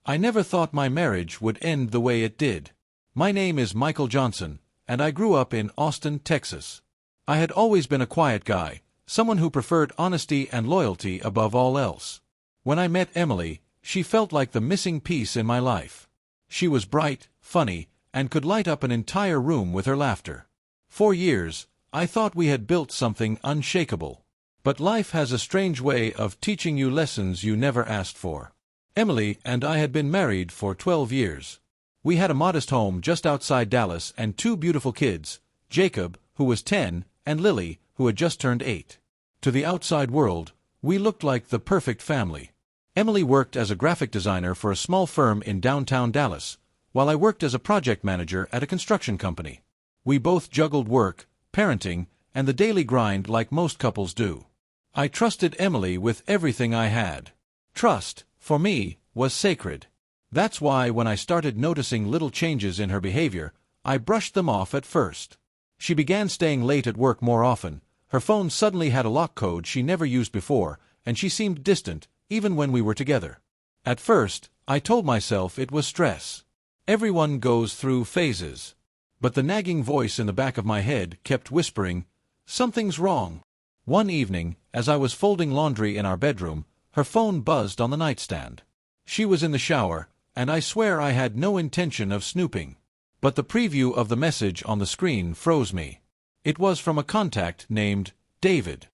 I never thought my marriage would end the way it did. My name is Michael Johnson, and I grew up in Austin, Texas. I had always been a quiet guy, someone who preferred honesty and loyalty above all else. When I met Emily, she felt like the missing piece in my life. She was bright, funny, and could light up an entire room with her laughter. For years, I thought we had built something unshakable. But life has a strange way of teaching you lessons you never asked for. Emily and I had been married for 12 years. We had a modest home just outside Dallas and 2 beautiful kids, Jacob, who was 10, and Lily, who had just turned 8. To the outside world, we looked like the perfect family. Emily worked as a graphic designer for a small firm in downtown Dallas, while I worked as a project manager at a construction company. We both juggled work, parenting, and the daily grind like most couples do. I trusted Emily with everything I had. Trust, for me, was sacred. That's why when I started noticing little changes in her behavior, I brushed them off at first. She began staying late at work more often, her phone suddenly had a lock code she never used before, and she seemed distant, even when we were together. At first, I told myself it was stress. Everyone goes through phases. But the nagging voice in the back of my head kept whispering, "Something's wrong." One evening, as I was folding laundry in our bedroom, her phone buzzed on the nightstand. She was in the shower, and I swear I had no intention of snooping. But the preview of the message on the screen froze me. It was from a contact named David.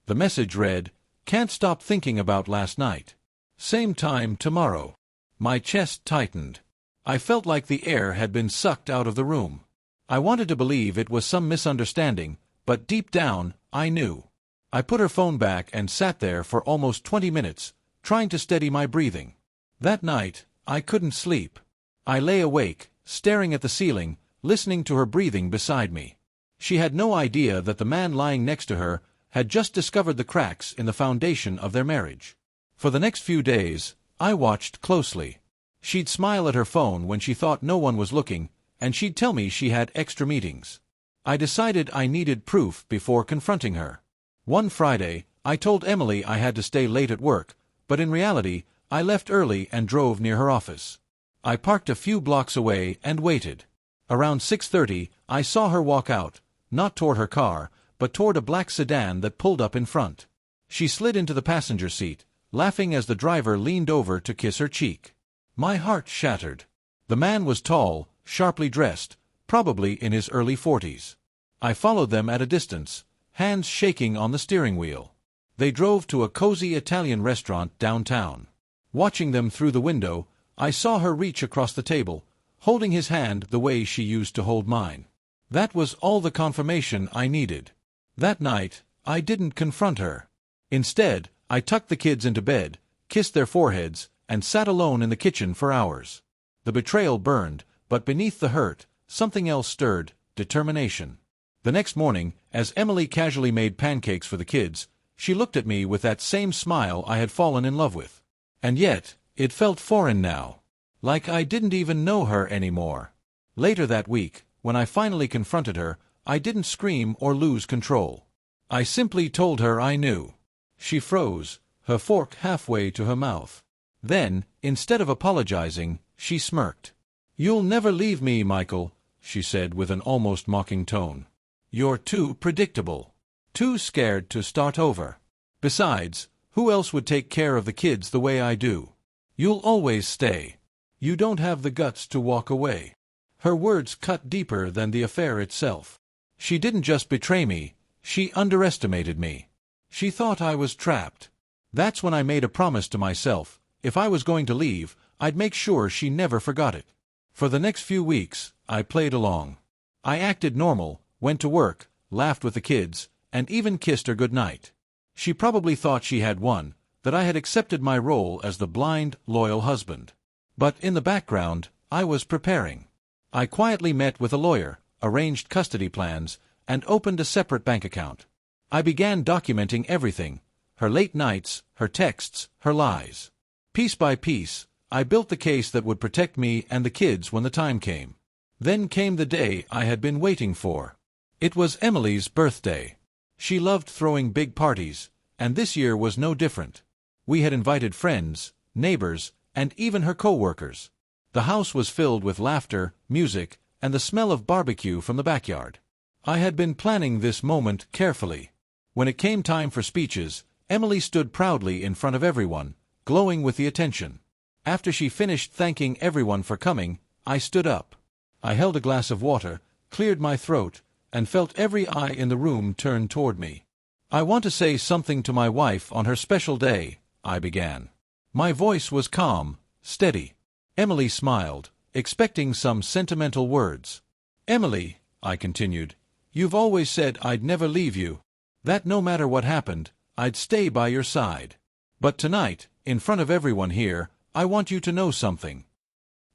The message read, "Can't stop thinking about last night. Same time tomorrow." My chest tightened. I felt like the air had been sucked out of the room. I wanted to believe it was some misunderstanding, but deep down, I knew. I put her phone back and sat there for almost 20 minutes, trying to steady my breathing. That night, I couldn't sleep. I lay awake, staring at the ceiling, listening to her breathing beside me. She had no idea that the man lying next to her had just discovered the cracks in the foundation of their marriage. For the next few days, I watched closely. She'd smile at her phone when she thought no one was looking, and she'd tell me she had extra meetings. I decided I needed proof before confronting her. One Friday, I told Emily I had to stay late at work, but in reality, I left early and drove near her office. I parked a few blocks away and waited. Around 6:30, I saw her walk out, not toward her car, but toward a black sedan that pulled up in front. She slid into the passenger seat, laughing as the driver leaned over to kiss her cheek. My heart shattered. The man was tall, sharply dressed, probably in his early 40s. I followed them at a distance, hands shaking on the steering wheel. They drove to a cozy Italian restaurant downtown. Watching them through the window, I saw her reach across the table, holding his hand the way she used to hold mine. That was all the confirmation I needed. That night, I didn't confront her. Instead, I tucked the kids into bed, kissed their foreheads, and sat alone in the kitchen for hours. The betrayal burned, but beneath the hurt, something else stirred, determination. The next morning, as Emily casually made pancakes for the kids, she looked at me with that same smile I had fallen in love with. And yet, it felt foreign now. Like I didn't even know her anymore. Later that week, when I finally confronted her, I didn't scream or lose control. I simply told her I knew. She froze, her fork halfway to her mouth. Then, instead of apologizing, she smirked. "You'll never leave me, Michael," she said with an almost mocking tone. "You're too predictable. Too scared to start over. Besides, who else would take care of the kids the way I do? You'll always stay. You don't have the guts to walk away." Her words cut deeper than the affair itself. She didn't just betray me, she underestimated me. She thought I was trapped. That's when I made a promise to myself. If I was going to leave, I'd make sure she never forgot it. For the next few weeks, I played along. I acted normal, went to work, laughed with the kids, and even kissed her goodnight. She probably thought she had won, that I had accepted my role as the blind, loyal husband. But in the background, I was preparing. I quietly met with a lawyer, arranged custody plans, and opened a separate bank account. I began documenting everything, her late nights, her texts, her lies. Piece by piece, I built the case that would protect me and the kids when the time came. Then came the day I had been waiting for. It was Emily's birthday. She loved throwing big parties, and this year was no different. We had invited friends, neighbors, and even her co-workers. The house was filled with laughter, music, and the smell of barbecue from the backyard. I had been planning this moment carefully. When it came time for speeches, Emily stood proudly in front of everyone, glowing with the attention. After she finished thanking everyone for coming, I stood up. I held a glass of water, cleared my throat, and felt every eye in the room turn toward me. "I want to say something to my wife on her special day," I began. My voice was calm, steady. Emily smiled, expecting some sentimental words. "Emily," I continued, "you've always said I'd never leave you. That no matter what happened, I'd stay by your side. But tonight, in front of everyone here, I want you to know something."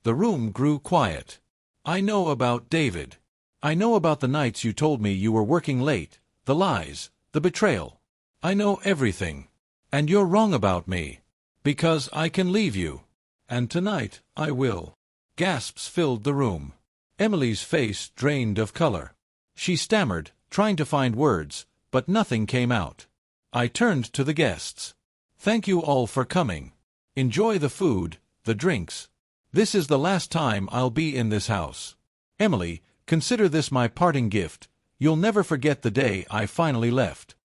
The room grew quiet. "I know about David. I know about the nights you told me you were working late, the lies, the betrayal. I know everything. And you're wrong about me. Because I can leave you. And tonight, I will." Gasps filled the room. Emily's face drained of color. She stammered, trying to find words, but nothing came out. I turned to the guests. "Thank you all for coming. Enjoy the food, the drinks. This is the last time I'll be in this house. Emily, consider this my parting gift. You'll never forget the day I finally left."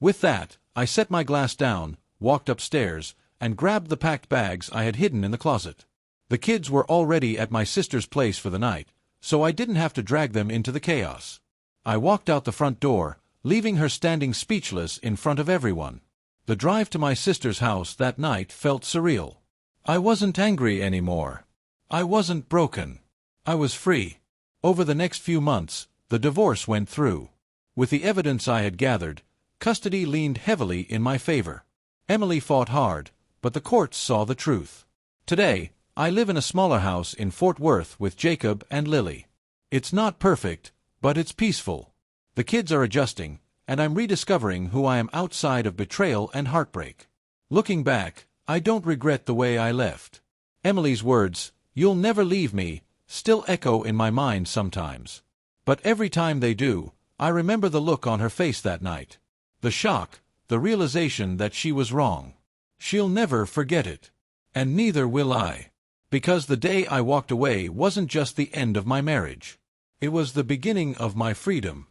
With that, I set my glass down, walked upstairs, and grabbed the packed bags I had hidden in the closet. The kids were already at my sister's place for the night, so I didn't have to drag them into the chaos. I walked out the front door, leaving her standing speechless in front of everyone. The drive to my sister's house that night felt surreal. I wasn't angry anymore. I wasn't broken. I was free. Over the next few months, the divorce went through. With the evidence I had gathered, custody leaned heavily in my favor. Emily fought hard, but the courts saw the truth. Today, I live in a smaller house in Fort Worth with Jacob and Lily. It's not perfect, but it's peaceful. The kids are adjusting, and I'm rediscovering who I am outside of betrayal and heartbreak. Looking back, I don't regret the way I left. Emily's words, "You'll never leave me," still echo in my mind sometimes. But every time they do, I remember the look on her face that night. The shock, the realization that she was wrong. She'll never forget it. And neither will I. Because the day I walked away wasn't just the end of my marriage. It was the beginning of my freedom.